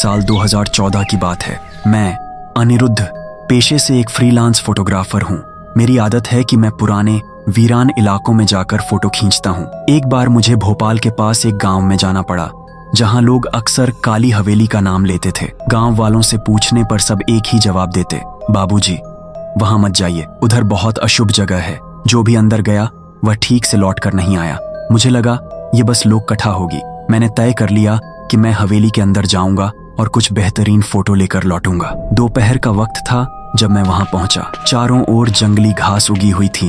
साल 2014 की बात है। मैं अनिरुद्ध पेशे से एक फ्रीलांस फोटोग्राफर हूँ। मेरी आदत है कि मैं पुराने वीरान इलाकों में जाकर फोटो खींचता हूँ। एक बार मुझे भोपाल के पास एक गांव में जाना पड़ा, जहां लोग अक्सर काली हवेली का नाम लेते थे। गांव वालों से पूछने पर सब एक ही जवाब देते, बाबूजी वहां मत जाइए, उधर बहुत अशुभ जगह है। जो भी अंदर गया वह ठीक से लौट कर नहीं आया। मुझे लगा ये बस लोक कथा होगी। मैंने तय कर लिया कि मैं हवेली के अंदर जाऊंगा और कुछ बेहतरीन फोटो लेकर लौटूंगा। दोपहर का वक्त था जब मैं वहां पहुंचा। चारों ओर जंगली घास उगी हुई थी।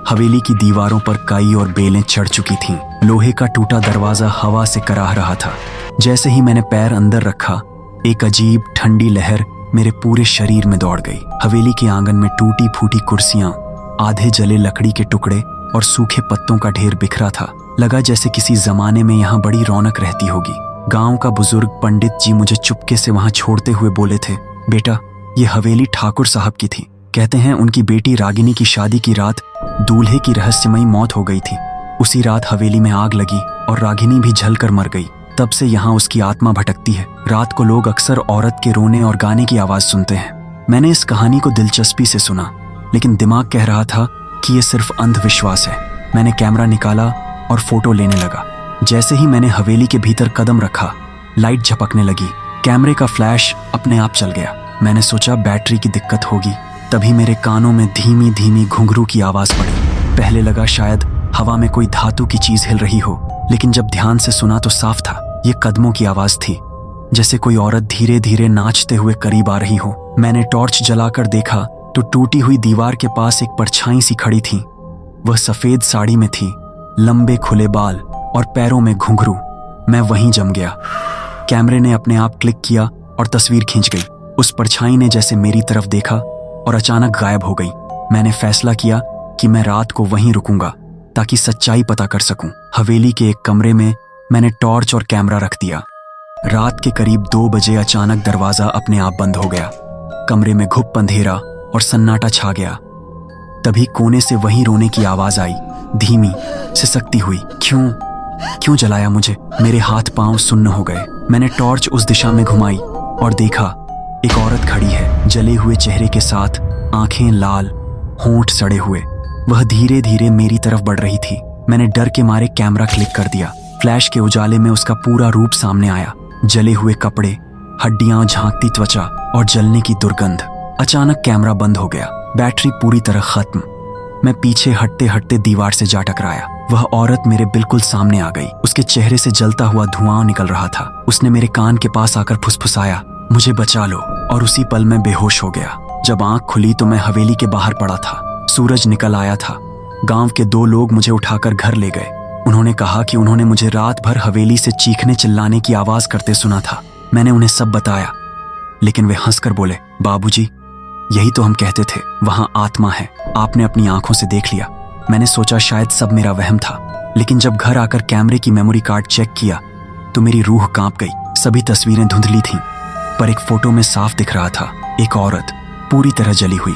हवेली की दीवारों पर काई और बेलें चढ़ चुकी थीं। लोहे का टूटा दरवाजा हवा से कराह रहा था। जैसे ही मैंने पैर अंदर रखा, एक अजीब ठंडी लहर मेरे पूरे शरीर में दौड़ गई। हवेली के आंगन में टूटी फूटी कुर्सियां, आधे जले लकड़ी के टुकड़े और सूखे पत्तों का ढेर बिखरा था। लगा जैसे किसी जमाने में यहाँ बड़ी रौनक रहती होगी। गांव का बुजुर्ग पंडित जी मुझे चुपके से वहां छोड़ते हुए बोले थे, बेटा ये हवेली ठाकुर साहब की थी। कहते हैं उनकी बेटी रागिनी की शादी की रात दूल्हे की रहस्यमयी मौत हो गई थी। उसी रात हवेली में आग लगी और रागिनी भी जलकर मर गई। तब से यहाँ उसकी आत्मा भटकती है। रात को लोग अक्सर औरत के रोने और गाने की आवाज सुनते हैं। मैंने इस कहानी को दिलचस्पी से सुना, लेकिन दिमाग कह रहा था कि ये सिर्फ अंधविश्वास है। मैंने कैमरा निकाला और फोटो लेने लगा। जैसे ही मैंने हवेली के भीतर कदम रखा, लाइट झपकने लगी। कैमरे का फ्लैश अपने आप चल गया। मैंने सोचा बैटरी की दिक्कत होगी। तभी मेरे कानों में धीमी धीमी घुंघरू की आवाज पड़ी। पहले लगा शायद हवा में कोई धातु की चीज हिल रही हो, लेकिन जब ध्यान से सुना तो साफ था। ये कदमों की आवाज थी, जैसे कोई औरत धीरे धीरे नाचते हुए करीब आ रही हो। मैंने टॉर्च जलाकर देखा तो टूटी हुई दीवार के पास एक परछाई सी खड़ी थी। वह सफेद साड़ी में थी, लंबे खुले बाल और पैरों में घुंघरू। मैं वहीं जम गया। कैमरे ने अपने आप क्लिक किया और तस्वीर खींच गई। उस परछाई ने जैसे मेरी तरफ देखा और अचानक गायब हो गई। मैंने फैसला किया कि मैं रात को वहीं रुकूंगा ताकि सच्चाई पता कर सकूं। हवेली के एक कमरे में मैंने टॉर्च और कैमरा रख दिया। रात के करीब 2 बजे अचानक दरवाजा अपने आप बंद हो गया। कमरे में घुप अंधेरा और सन्नाटा छा गया। तभी कोने से वहीं रोने की आवाज आई, धीमी, सिसकती हुई। क्यों जलाया मुझे? मेरे हाथ पांव सुन्न हो गए। मैंने टॉर्च उस दिशा में घुमाई और देखा एक औरत खड़ी है, जले हुए चेहरे के साथ, आंखें लाल, होंठ सड़े हुए। वह धीरे धीरे मेरी तरफ बढ़ रही थी। मैंने डर के मारे कैमरा क्लिक कर दिया। फ्लैश के उजाले में उसका पूरा रूप सामने आया। जले हुए कपड़े, हड्डियां, झांकती त्वचा और जलने की दुर्गंध। अचानक कैमरा बंद हो गया। बैटरी पूरी तरह खत्म। मैं पीछे हटते हटते दीवार से जा टकराया। वह औरत मेरे बिल्कुल सामने आ गई। उसके चेहरे से जलता हुआ धुआं निकल रहा था। उसने मेरे कान के पास आकर फुसफुसाया, मुझे बचा लो। और उसी पल मैं बेहोश हो गया। जब आंख खुली तो मैं हवेली के बाहर पड़ा था। सूरज निकल आया था। गांव के 2 लोग मुझे उठाकर घर ले गए। उन्होंने कहा कि उन्होंने मुझे रात भर हवेली से चीखने चिल्लाने की आवाज करते सुना था। मैंने उन्हें सब बताया, लेकिन वे हंसकर बोले, बाबूजी यही तो हम कहते थे, वहां आत्मा है, आपने अपनी आंखों से देख लिया। मैंने सोचा शायद सब मेरा वहम था, लेकिन जब घर आकर कैमरे की मेमोरी कार्ड चेक किया तो मेरी रूह कांप गई। सभी तस्वीरें धुंधली थीं, पर एक फोटो में साफ दिख रहा था, एक औरत पूरी तरह जली हुई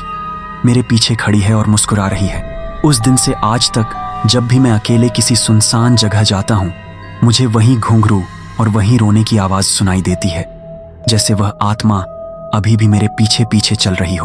मेरे पीछे खड़ी है और मुस्कुरा रही है। उस दिन से आज तक जब भी मैं अकेले किसी सुनसान जगह जाता हूँ, मुझे वहीं घुंघरू और वहीं रोने की आवाज सुनाई देती है, जैसे वह आत्मा अभी भी मेरे पीछे पीछे चल रही हो।